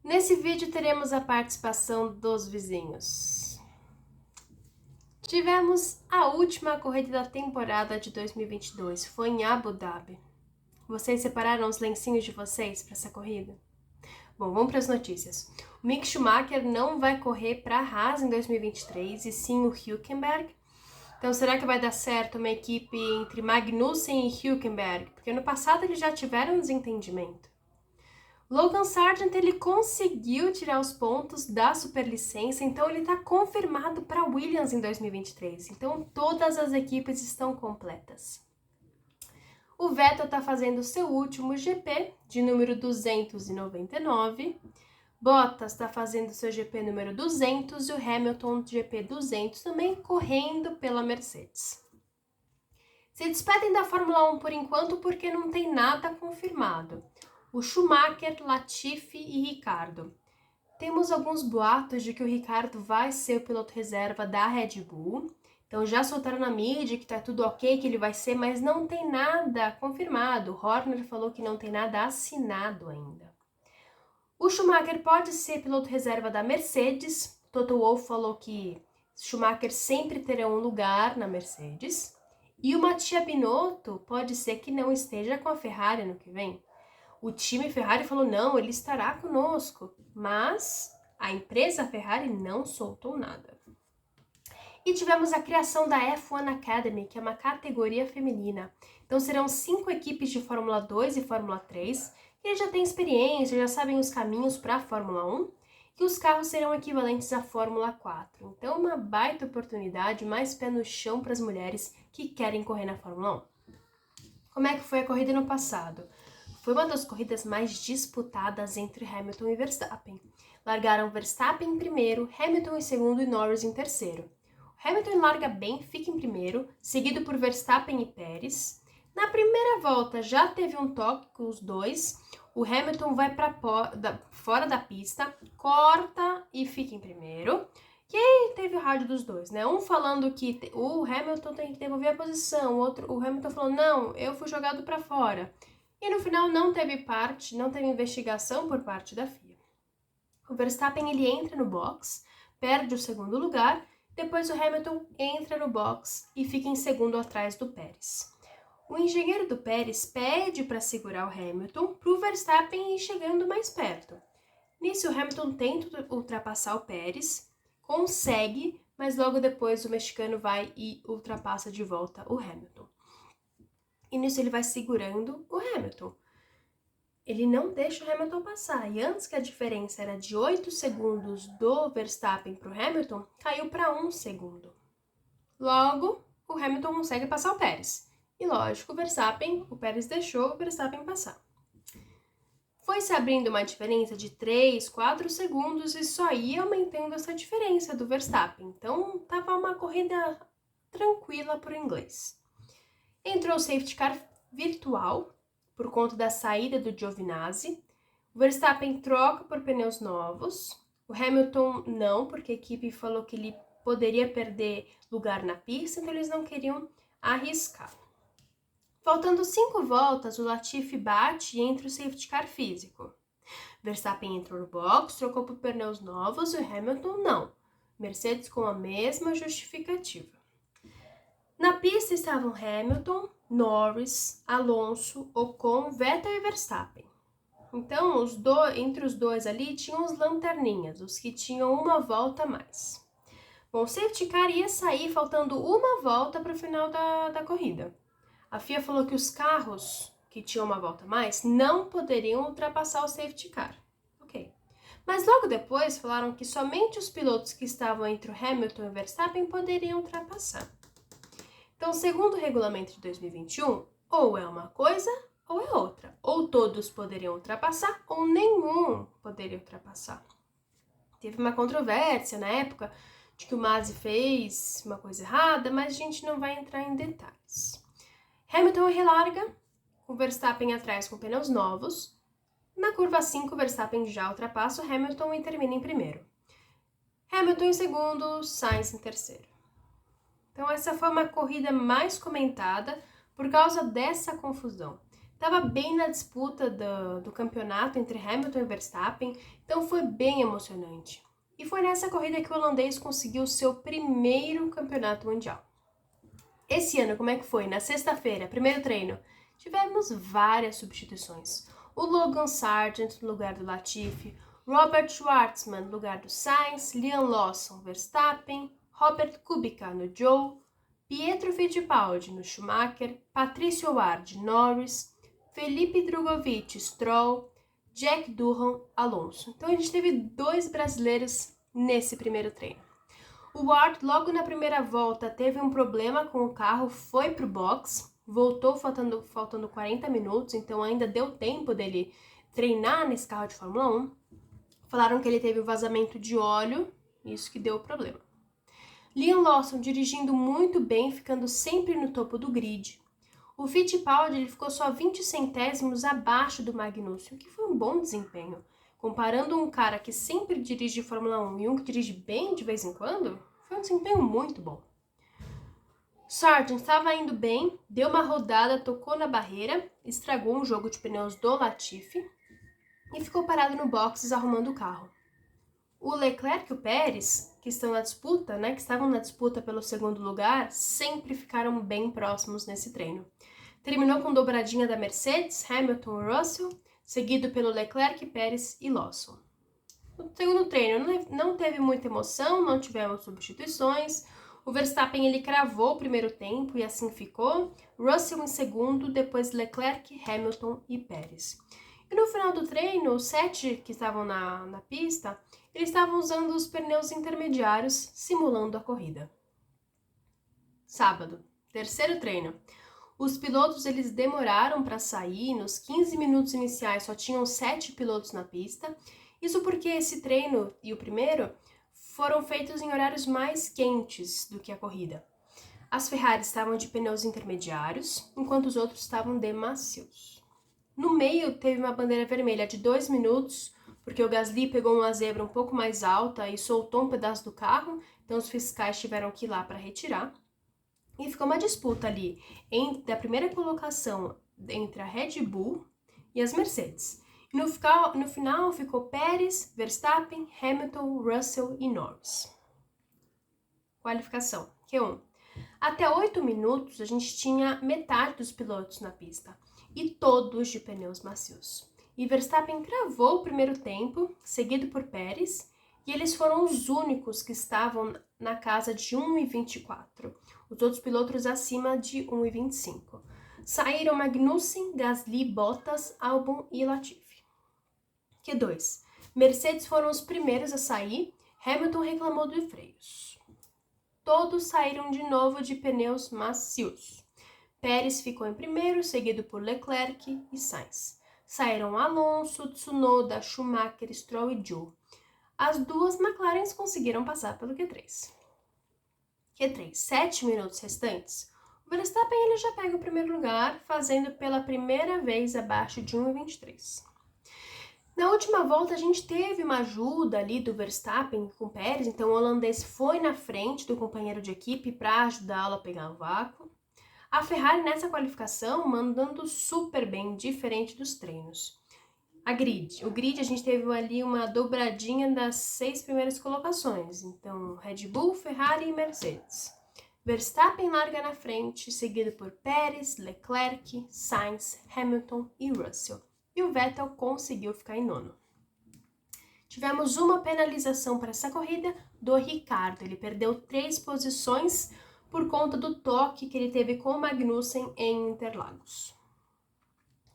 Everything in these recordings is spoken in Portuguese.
Nesse vídeo teremos a participação dos vizinhos. Tivemos a última corrida da temporada de 2022, foi em Abu Dhabi. Vocês separaram os lencinhos de vocês para essa corrida? Bom, vamos para as notícias. O Mick Schumacher não vai correr para a Haas em 2023 e sim o Hülkenberg. Então será que vai dar certo uma equipe entre Magnussen e Hülkenberg? Porque no passado eles já tiveram um desentendimento. Logan Sargent, ele conseguiu tirar os pontos da superlicença, então ele está confirmado para Williams em 2023. Então todas as equipes estão completas. O Vettel está fazendo seu último GP, de número 299. Bottas está fazendo seu GP número 200 e o Hamilton GP 200 também correndo pela Mercedes. Se despedem da Fórmula 1 por enquanto porque não tem nada confirmado. O Schumacher, Latifi e Ricciardo. Temos alguns boatos de que o Ricciardo vai ser o piloto reserva da Red Bull. Então já soltaram na mídia que tá tudo ok, que ele vai ser, mas não tem nada confirmado. O Horner falou que não tem nada assinado ainda. O Schumacher pode ser piloto reserva da Mercedes. Toto Wolff falou que Schumacher sempre terá um lugar na Mercedes. E o Mattia Binotto pode ser que não esteja com a Ferrari no que vem. O time Ferrari falou, não, ele estará conosco, mas a empresa Ferrari não soltou nada. E tivemos a criação da F1 Academy, que é uma categoria feminina. Então serão 5 equipes de Fórmula 2 e Fórmula 3, que já têm experiência, já sabem os caminhos para a Fórmula 1, e os carros serão equivalentes à Fórmula 4. Então uma baita oportunidade, mais pé no chão para as mulheres que querem correr na Fórmula 1. Como é que foi a corrida no passado? Foi uma das corridas mais disputadas entre Hamilton e Verstappen. Largaram Verstappen em primeiro, Hamilton em segundo e Norris em terceiro. Hamilton larga bem, fica em primeiro, seguido por Verstappen e Pérez. Na primeira volta já teve um toque com os dois. O Hamilton vai para fora da pista, corta e fica em primeiro. E aí teve o rádio dos dois, né? Um falando que o Hamilton tem que devolver a posição, o Hamilton falou, não, eu fui jogado para fora. E no final não teve investigação por parte da FIA. O Verstappen ele entra no box, perde o segundo lugar, depois o Hamilton entra no box e fica em segundo atrás do Pérez. O engenheiro do Pérez pede para segurar o Hamilton para o Verstappen ir chegando mais perto. Nisso o Hamilton tenta ultrapassar o Pérez, consegue, mas logo depois o mexicano vai e ultrapassa de volta o Hamilton. E nisso ele vai segurando o Hamilton. Ele não deixa o Hamilton passar. E antes que a diferença era de 8 segundos do Verstappen para o Hamilton, caiu para 1 segundo. Logo, o Hamilton consegue passar o Pérez. E lógico, o Pérez deixou o Verstappen passar. Foi se abrindo uma diferença de 3, 4 segundos e só ia aumentando essa diferença do Verstappen. Então, estava uma corrida tranquila para o inglês. Entrou o safety car virtual, por conta da saída do Giovinazzi. O Verstappen troca por pneus novos. O Hamilton não, porque a equipe falou que ele poderia perder lugar na pista, então eles não queriam arriscar. Faltando 5 voltas, o Latifi bate e entra o safety car físico. Verstappen entrou no box, trocou por pneus novos e o Hamilton não. Mercedes com a mesma justificativa. Na pista estavam Hamilton, Norris, Alonso, Ocon, Vettel e Verstappen. Então, entre os dois ali tinham os lanterninhas, os que tinham uma volta a mais. Bom, o safety car ia sair faltando uma volta para o final da corrida. A FIA falou que os carros que tinham uma volta a mais não poderiam ultrapassar o safety car. Ok. Mas logo depois falaram que somente os pilotos que estavam entre o Hamilton e o Verstappen poderiam ultrapassar. Então, segundo o regulamento de 2021, ou é uma coisa ou é outra. Ou todos poderiam ultrapassar ou nenhum poderia ultrapassar. Teve uma controvérsia na época de que o Masi fez uma coisa errada, mas a gente não vai entrar em detalhes. Hamilton relarga, o Verstappen atrás com pneus novos. Na curva 5, o Verstappen já ultrapassa o Hamilton e termina em primeiro. Hamilton em segundo, Sainz em terceiro. Então essa foi uma corrida mais comentada por causa dessa confusão. Estava bem na disputa do campeonato entre Hamilton e Verstappen, então foi bem emocionante. E foi nessa corrida que o holandês conseguiu seu primeiro campeonato mundial. Esse ano, como é que foi? Na sexta-feira, primeiro treino, tivemos várias substituições. O Logan Sargent no lugar do Latifi, Robert Schwartzman no lugar do Sainz, Liam Lawson, Verstappen, Robert Kubica no Zhou, Pietro Fittipaldi no Schumacher, Patricio Ward, Norris, Felipe Drugovich, Stroll, Jack Durham, Alonso. Então a gente teve 2 brasileiros nesse primeiro treino. O Ward, logo na primeira volta, teve um problema com o carro, foi pro box, voltou faltando 40 minutos, então ainda deu tempo dele treinar nesse carro de Fórmula 1. Falaram que ele teve um vazamento de óleo, isso que deu o problema. Liam Lawson dirigindo muito bem, ficando sempre no topo do grid. O Fittipaldi ele ficou só 20 centésimos abaixo do Magnussen, o que foi um bom desempenho. Comparando um cara que sempre dirige Fórmula 1 e um que dirige bem de vez em quando, foi um desempenho muito bom. Sargent estava indo bem, deu uma rodada, tocou na barreira, estragou um jogo de pneus do Latifi e ficou parado no boxes arrumando o carro. O Leclerc e o Pérez, que estavam na disputa pelo segundo lugar, sempre ficaram bem próximos nesse treino. Terminou com dobradinha da Mercedes, Hamilton e Russell, seguido pelo Leclerc, Pérez e Lawson. No segundo treino não teve muita emoção, não tivemos substituições. O Verstappen ele cravou o primeiro tempo e assim ficou. Russell em segundo, depois Leclerc, Hamilton e Pérez. E no final do treino, os 7 que estavam na pista, eles estavam usando os pneus intermediários, simulando a corrida. Sábado, terceiro treino. Os pilotos eles demoraram para sair, nos 15 minutos iniciais só tinham 7 pilotos na pista. Isso porque esse treino e o primeiro foram feitos em horários mais quentes do que a corrida. As Ferraris estavam de pneus intermediários, enquanto os outros estavam de macios. No meio teve uma bandeira vermelha de 2 minutos, porque o Gasly pegou uma zebra um pouco mais alta e soltou um pedaço do carro, então os fiscais tiveram que ir lá para retirar. E ficou uma disputa ali da primeira colocação entre a Red Bull e as Mercedes. E no final ficou Pérez, Verstappen, Hamilton, Russell e Norris. Qualificação Q1. Até 8 minutos a gente tinha metade dos pilotos na pista e todos de pneus macios. E Verstappen cravou o primeiro tempo, seguido por Pérez, e eles foram os únicos que estavam na casa de 1,24. Os outros pilotos acima de 1,25. Saíram Magnussen, Gasly, Bottas, Albon e Latifi. Q2. Mercedes foram os primeiros a sair, Hamilton reclamou dos freios. Todos saíram de novo de pneus macios. Pérez ficou em primeiro, seguido por Leclerc e Sainz. Saíram Alonso, Tsunoda, Schumacher, Stroll e Zhou. As 2 McLarens conseguiram passar pelo Q3. Q3, 7 minutos restantes. O Verstappen ele já pega o primeiro lugar, fazendo pela primeira vez abaixo de 1,23. Na última volta a gente teve uma ajuda ali do Verstappen com o Pérez, então o holandês foi na frente do companheiro de equipe para ajudá-lo a pegar o vácuo. A Ferrari nessa qualificação mandando super bem, diferente dos treinos. O grid a gente teve ali uma dobradinha das 6 primeiras colocações, então Red Bull, Ferrari e Mercedes. Verstappen larga na frente, seguido por Pérez, Leclerc, Sainz, Hamilton e Russell. E o Vettel conseguiu ficar em nono. Tivemos uma penalização para essa corrida do Ricciardo. Ele perdeu 3 posições por conta do toque que ele teve com o Magnussen em Interlagos.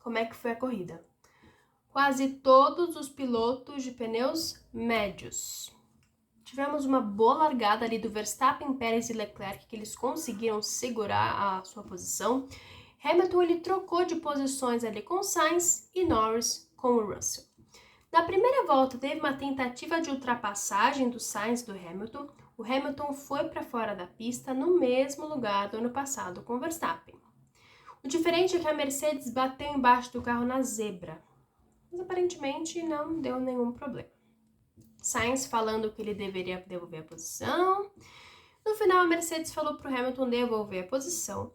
Como é que foi a corrida? Quase todos os pilotos de pneus médios. Tivemos uma boa largada ali do Verstappen, Pérez e Leclerc, que eles conseguiram segurar a sua posição. Hamilton ele trocou de posições ali com o Sainz e Norris com o Russell. Na primeira volta teve uma tentativa de ultrapassagem do Sainz e do Hamilton. O Hamilton foi para fora da pista no mesmo lugar do ano passado com o Verstappen. O diferente é que a Mercedes bateu embaixo do carro na zebra, mas aparentemente não deu nenhum problema. Sainz falando que ele deveria devolver a posição. No final, a Mercedes falou para o Hamilton devolver a posição.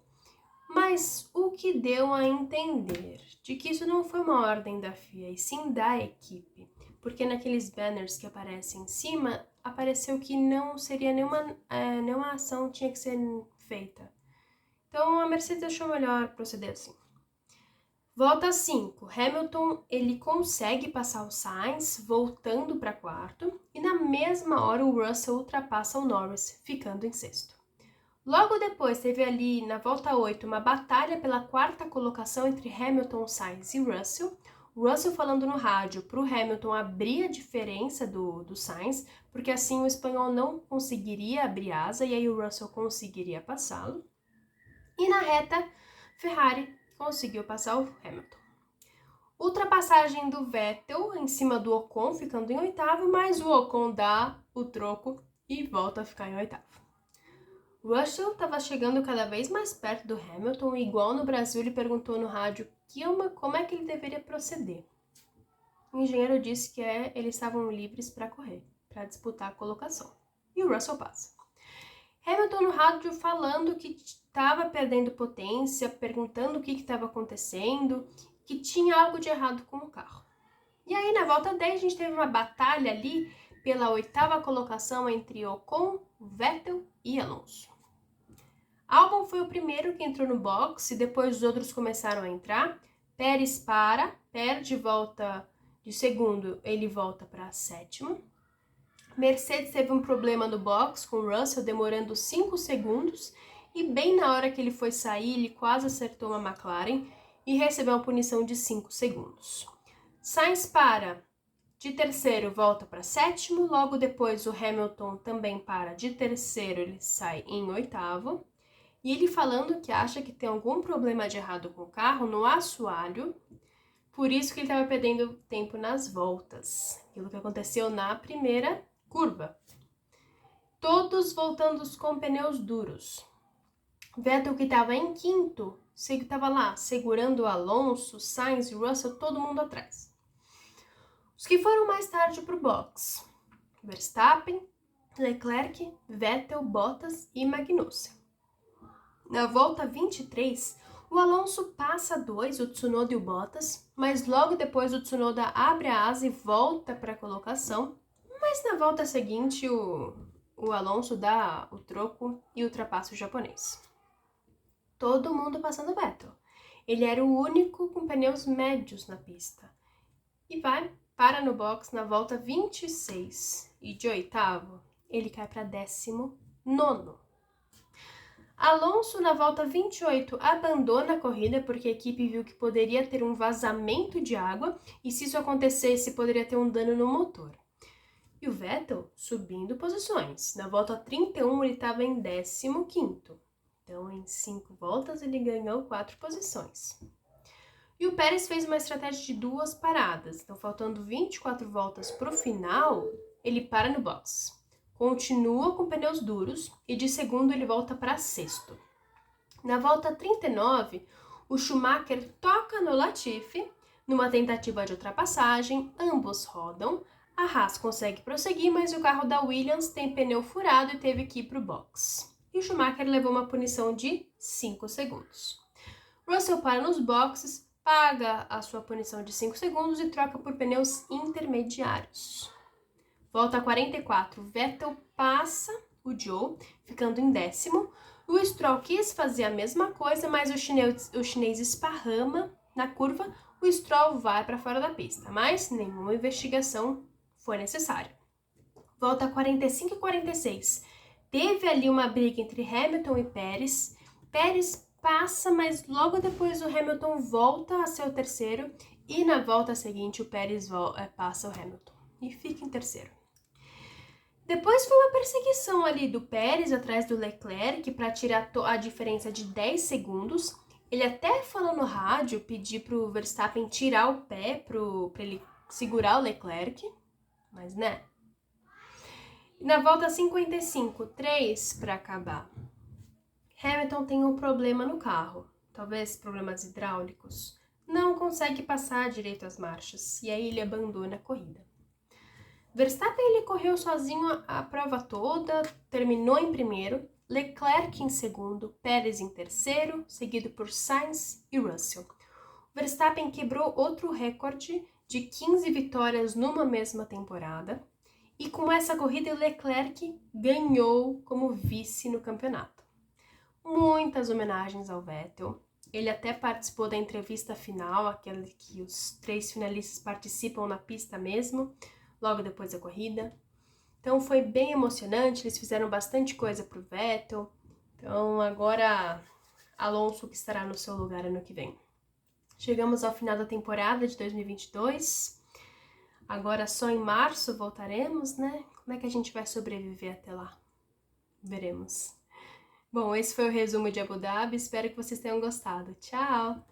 mas o que deu a entender de que isso não foi uma ordem da FIA, e sim da equipe, porque naqueles banners que aparecem em cima, apareceu que não seria nenhuma ação tinha que ser feita. Então a Mercedes achou melhor proceder assim. Volta 5. Hamilton, ele consegue passar o Sainz, voltando para quarto, e na mesma hora o Russell ultrapassa o Norris, ficando em sexto. Logo depois, teve ali, na volta 8, uma batalha pela quarta colocação entre Hamilton, Sainz e Russell. O Russell falando no rádio para o Hamilton abrir a diferença do Sainz, porque assim o espanhol não conseguiria abrir asa e aí o Russell conseguiria passá-lo. E na reta, Ferrari conseguiu passar o Hamilton. Ultrapassagem do Vettel em cima do Ocon, ficando em oitavo, mas o Ocon dá o troco e volta a ficar em oitavo. Russell estava chegando cada vez mais perto do Hamilton e, igual no Brasil, ele perguntou no rádio como é que ele deveria proceder. O engenheiro disse que eles estavam livres para correr, para disputar a colocação. E o Russell passa. Hamilton no rádio falando que estava perdendo potência, perguntando o que estava acontecendo, que tinha algo de errado com o carro. E aí, na volta 10, a gente teve uma batalha ali pela oitava colocação entre Ocon, Vettel e Alonso. Albon foi o primeiro que entrou no box e depois os outros começaram a entrar. Pérez perde volta de segundo, ele volta para sétimo. Mercedes teve um problema no box com o Russell, demorando 5 segundos, e bem na hora que ele foi sair, ele quase acertou uma McLaren e recebeu uma punição de 5 segundos. Sainz para de terceiro, volta para sétimo, logo depois o Hamilton também para de terceiro, ele sai em oitavo. E ele falando que acha que tem algum problema de errado com o carro no assoalho, por isso que ele estava perdendo tempo nas voltas. Aquilo que aconteceu na primeira curva. Todos voltando com pneus duros. Vettel, que estava em quinto, estava lá segurando o Alonso, Sainz e Russell, todo mundo atrás. Os que foram mais tarde para o box: Verstappen, Leclerc, Vettel, Bottas e Magnussen. Na volta 23, o Alonso passa 2, o Tsunoda e o Bottas, mas logo depois o Tsunoda abre a asa e volta para a colocação. Mas na volta seguinte, o Alonso dá o troco e ultrapassa o japonês. Todo mundo passando o Vettel. Ele era o único com pneus médios na pista. E para no box na volta 26. E de oitavo, ele cai para 19º. Alonso, na volta 28, abandona a corrida porque a equipe viu que poderia ter um vazamento de água e, se isso acontecesse, poderia ter um dano no motor. E o Vettel subindo posições. Na volta 31, ele estava em 15º. Então, em 5 voltas, ele ganhou 4 posições. E o Pérez fez uma estratégia de 2 paradas. Então, faltando 24 voltas para o final, ele para no box. Continua com pneus duros e de segundo ele volta para sexto. Na volta 39, o Schumacher toca no Latifi numa tentativa de ultrapassagem, ambos rodam, a Haas consegue prosseguir, mas o carro da Williams tem pneu furado e teve que ir para o box. E o Schumacher levou uma punição de 5 segundos. Russell para nos boxes, paga a sua punição de 5 segundos e troca por pneus intermediários. Volta 44, Vettel passa o Zhou, ficando em 10º. O Stroll quis fazer a mesma coisa, mas o chinês esparrama na curva. O Stroll vai para fora da pista, mas nenhuma investigação foi necessária. Volta 45 e 46. Teve ali uma briga entre Hamilton e Pérez. Pérez passa, mas logo depois o Hamilton volta a ser o terceiro. E na volta seguinte o Pérez passa o Hamilton e fica em terceiro. Depois foi uma perseguição ali do Pérez atrás do Leclerc para tirar a diferença de 10 segundos. Ele até falou no rádio, pedir para o Verstappen tirar o pé para ele segurar o Leclerc, mas né? Na volta 55, 3 para acabar. Hamilton tem um problema no carro, talvez problemas hidráulicos. Não consegue passar direito as marchas e aí ele abandona a corrida. Verstappen ele correu sozinho a prova toda, terminou em primeiro, Leclerc em segundo, Pérez em terceiro, seguido por Sainz e Russell. Verstappen quebrou outro recorde de 15 vitórias numa mesma temporada, e com essa corrida Leclerc ganhou como vice no campeonato. Muitas homenagens ao Vettel. Ele até participou da entrevista final, aquela que os 3 finalistas participam na pista mesmo, logo depois da corrida. Então foi bem emocionante, eles fizeram bastante coisa pro Vettel. Então agora Alonso que estará no seu lugar ano que vem. Chegamos ao final da temporada de 2022. Agora só em março voltaremos, né? Como é que a gente vai sobreviver até lá? Veremos. Bom, esse foi o resumo de Abu Dhabi. Espero que vocês tenham gostado. Tchau!